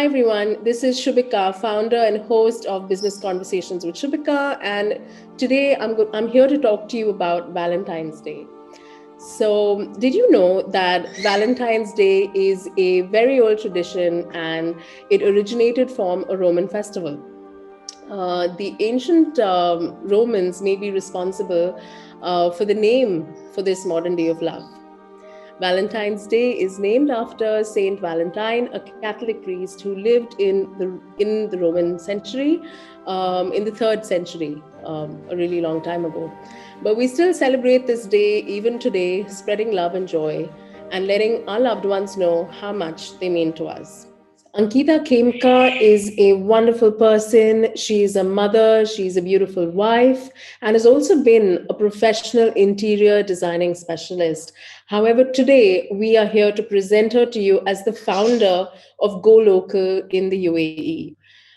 Hi everyone, this is Shubhika, founder and host of Business Conversations with Shubhika, and today I'm here to talk to you about Valentine's Day. So, did you know that Valentine's Day is a very old tradition and it originated from a Roman festival? The ancient Romans may be responsible for the name for this modern day of love. Valentine's Day is named after Saint Valentine, a Catholic priest who lived in the Roman century, in the third century, a really long time ago. But we still celebrate this day even today, spreading love and joy, and letting our loved ones know how much they mean to us. Ankita Khemka is a wonderful person. She's a mother, she's a beautiful wife, and has also been a professional interior designing specialist. However, today we are here to present her to you as the founder of Go Local in the UAE.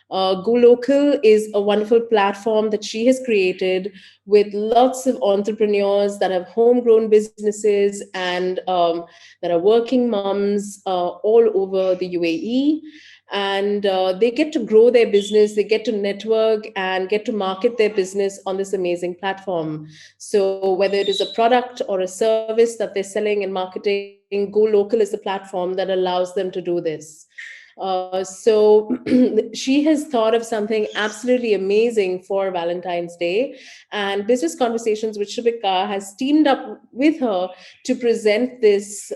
Go Local is a wonderful platform that she has created with lots of entrepreneurs that have homegrown businesses and that are working moms all over the UAE. And they get to grow their business, they get to network and get to market their business on this amazing platform. So, whether it is a product or a service that they're selling and marketing, Go Local is the platform that allows them to do this. So she has thought of something absolutely amazing for Valentine's Day, and Business Conversations with Shubhika has teamed up with her to present this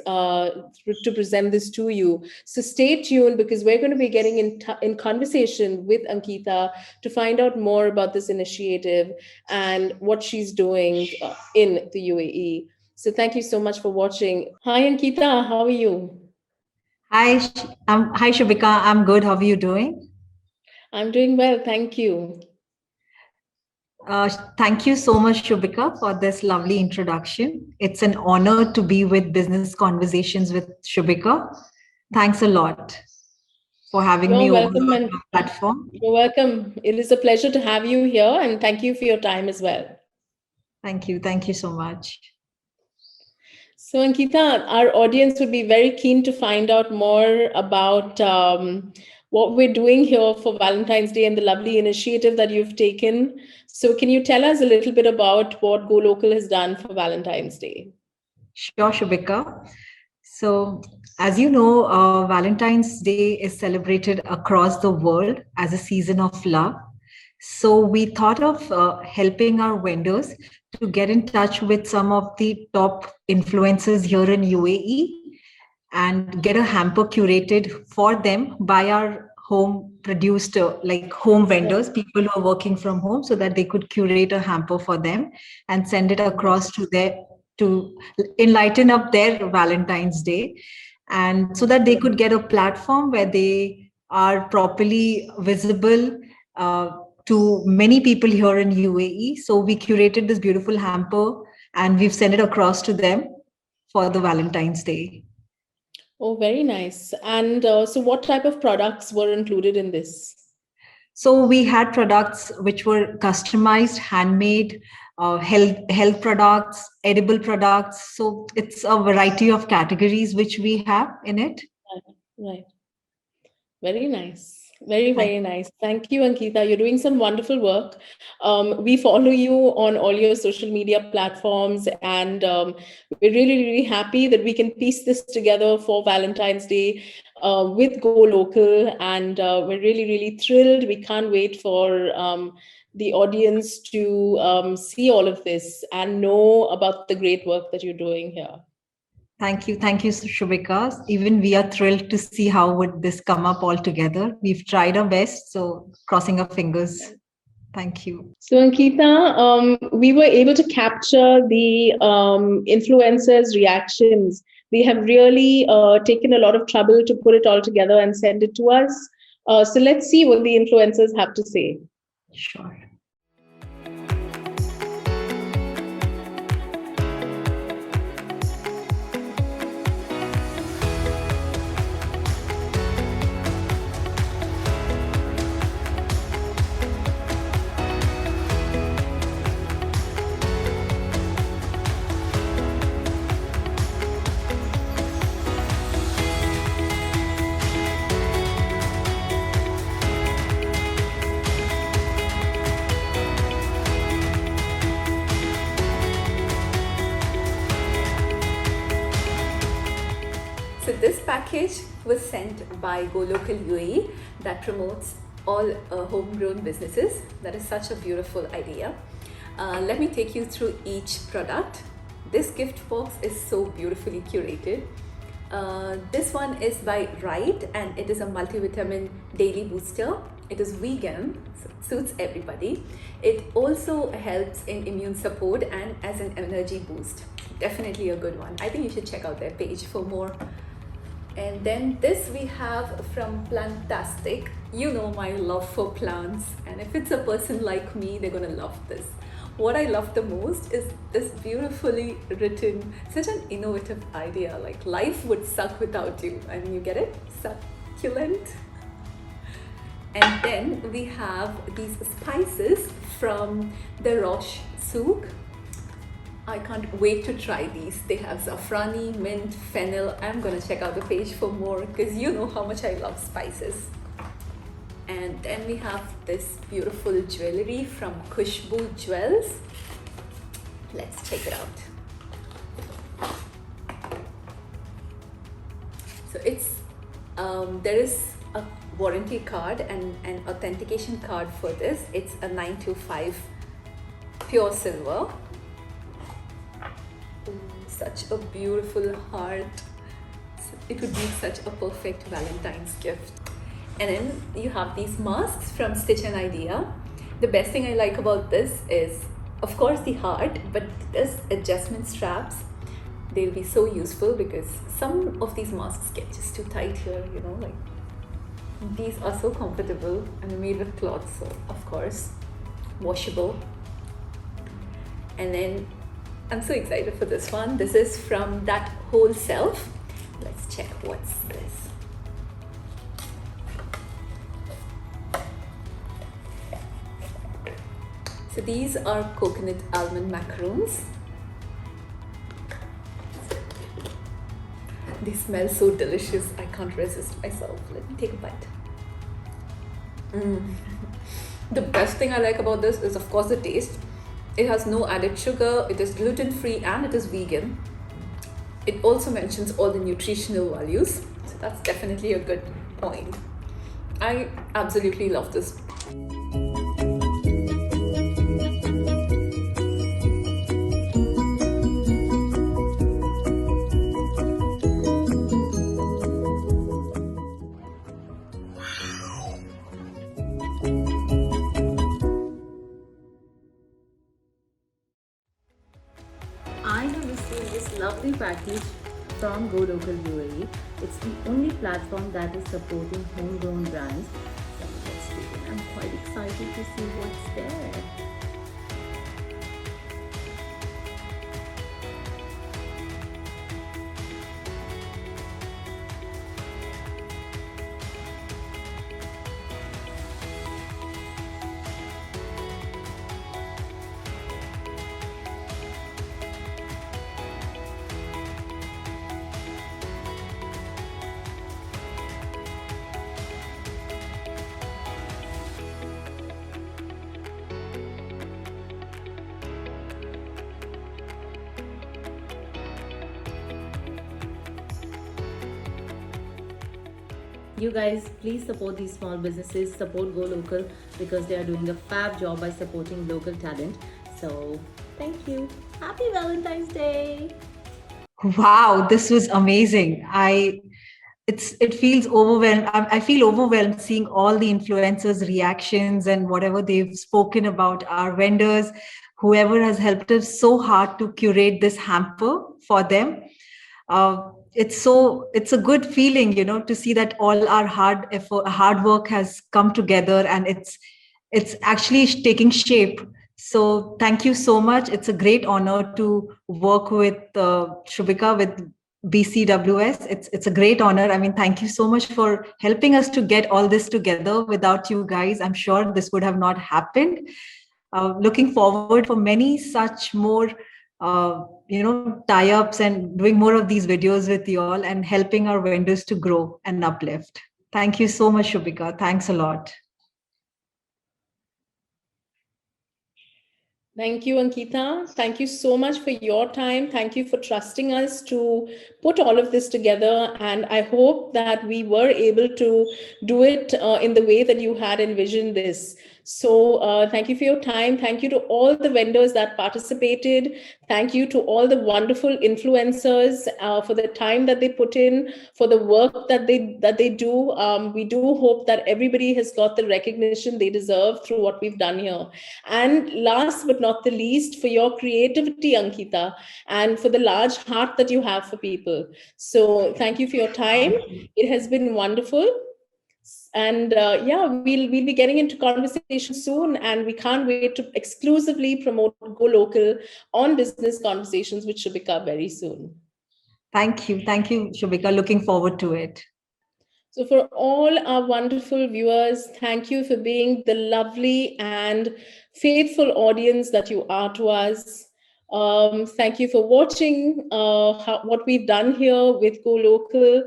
to you. So stay tuned because we're going to be getting in conversation with Ankita to find out more about this initiative and what she's doing in the UAE. So thank you so much for watching. Hi Ankita, how are you? Hi Shubhika. I'm good. How are you doing? I'm doing well, thank you. Thank you so much, Shubhika, for this lovely introduction. It's an honor to be with Business Conversations with Shubhika. Thanks a lot for having You're me over welcome, on and your platform. you're welcome. It is a pleasure to have you here, and thank you for your time as well. Thank you. Thank you so much. So, Ankita, our audience would be very keen to find out more about what we're doing here for Valentine's Day and the lovely initiative that you've taken. So, can you tell us a little bit about what Go Local has done for Valentine's Day? Sure, Shubhika. So, as you know, Valentine's Day is celebrated across the world as a season of love. So, we thought of helping our vendors to get in touch with some of the top influencers here in UAE and get a hamper curated for them by our home produced like home vendors, people who are working from home, so that they could curate a hamper for them and send it across to their to enlighten up their Valentine's Day, and so that they could get a platform where they are properly visible to many people here in UAE. So we curated this beautiful hamper and we've sent it across to them for the Valentine's Day. Oh, very nice. And so, what type of products were included in this? So we had products which were customized, handmade, health products, edible products. So it's a variety of categories which we have in it. Right. Very nice. Very, Thank very nice. Thank you, Ankita. You're doing some wonderful work. We follow you on all your social media platforms, and we're really, really happy that we can piece this together for Valentine's Day with Go Local. And we're really, really thrilled. We can't wait for the audience to see all of this and know about the great work that you're doing here. Thank you, Shubhika. Even we are thrilled to see how would this come up all together. We've tried our best, so crossing our fingers. Thank you. So, Ankita, we were able to capture the influencers' reactions. They have really taken a lot of trouble to put it all together and send it to us. So, let's see what the influencers have to say. Sure. package was sent by Go Local UAE that promotes all homegrown businesses. That is such a beautiful idea. Let me take you through each product. This gift box is so beautifully curated. This one is by Right, and it is a multivitamin daily booster. It is vegan, so it suits everybody. It also helps in immune support and as an energy boost. Definitely a good one. I think you should check out their page for more. And then this we have from Plantastic. You know my love for plants, and if it's a person like me, they're gonna love this. What I love the most is this beautifully written, such an innovative idea, like life would suck without you. I mean, you get it? Succulent. And then we have these spices from the Roche Souk. I can't wait to try these. They have zafrani, mint, fennel. I'm gonna check out the page for more because you know how much I love spices. And then we have this beautiful jewelry from Khushbu Jewels. Let's check it out. So it's there is a warranty card and an authentication card for this. It's a 925 pure silver. Such a beautiful heart. It would be such a perfect Valentine's gift. And then you have these masks from Stitch an Idea. The best thing I like about this is, of course, the heart, but this adjustment straps, they'll be so useful because some of these masks get just too tight here, you know, like these are so comfortable and they're made with cloth, so of course, washable. And then I'm so excited for this one. This is from That Whole Self. Let's check what's this. So these are coconut almond macaroons. They smell so delicious. I can't resist myself. Let me take a bite. The best thing I like about this is, of course, the taste. It has no added sugar, it is gluten-free, and it is vegan. It also mentions all the nutritional values, so that's definitely a good point. I absolutely love this. I have received this lovely package from Go Local UAE. It's the only platform that is supporting homegrown brands. So let's begin. I'm quite excited to see what's there. You guys, please support these small businesses, support Go Local because they are doing a fab job by supporting local talent. So thank you. Happy Valentine's Day. Wow, this was amazing. It feels overwhelmed. I feel overwhelmed seeing all the influencers' reactions and whatever they've spoken about our vendors, whoever has helped us so hard to curate this hamper for them. It's a good feeling, to see that all our hard work has come together and it's actually taking shape. So thank you so much. It's a great honor to work with Shubhika with BCWS. It's a great honor. I mean, thank you so much for helping us to get all this together. Without you guys, I'm sure this would have not happened. Looking forward for many such more tie-ups and doing more of these videos with you all and helping our vendors to grow and uplift. Thank you so much, Shubhika. Thanks a lot. Thank you, Ankita. Thank you so much for your time. Thank you for trusting us to put all of this together. And I hope that we were able to do it in the way that you had envisioned this. So thank you for your time. Thank you to all the vendors that participated. Thank you to all the wonderful influencers for the time that they put in, for the work that they do. We do hope that everybody has got the recognition they deserve through what we've done here. And last but not the least, for your creativity, Ankita, and for the large heart that you have for people. So thank you for your time. It has been wonderful. And yeah, we'll be getting into conversation soon, and we can't wait to exclusively promote Go Local on Business Conversations with Shubhika very soon. Thank you, Shubhika. Looking forward to it. So for all our wonderful viewers, thank you for being the lovely and faithful audience that you are to us. Thank you for watching what we've done here with Go Local.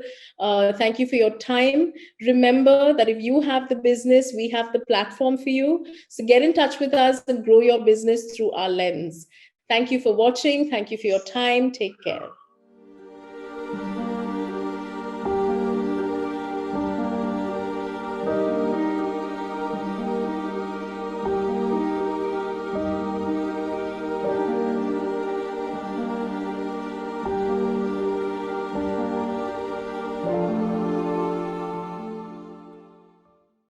Thank you for your time. Remember that if you have the business, we have the platform for you. So get in touch with us and grow your business through our lens. Thank you for watching. Thank you for your time. Take care.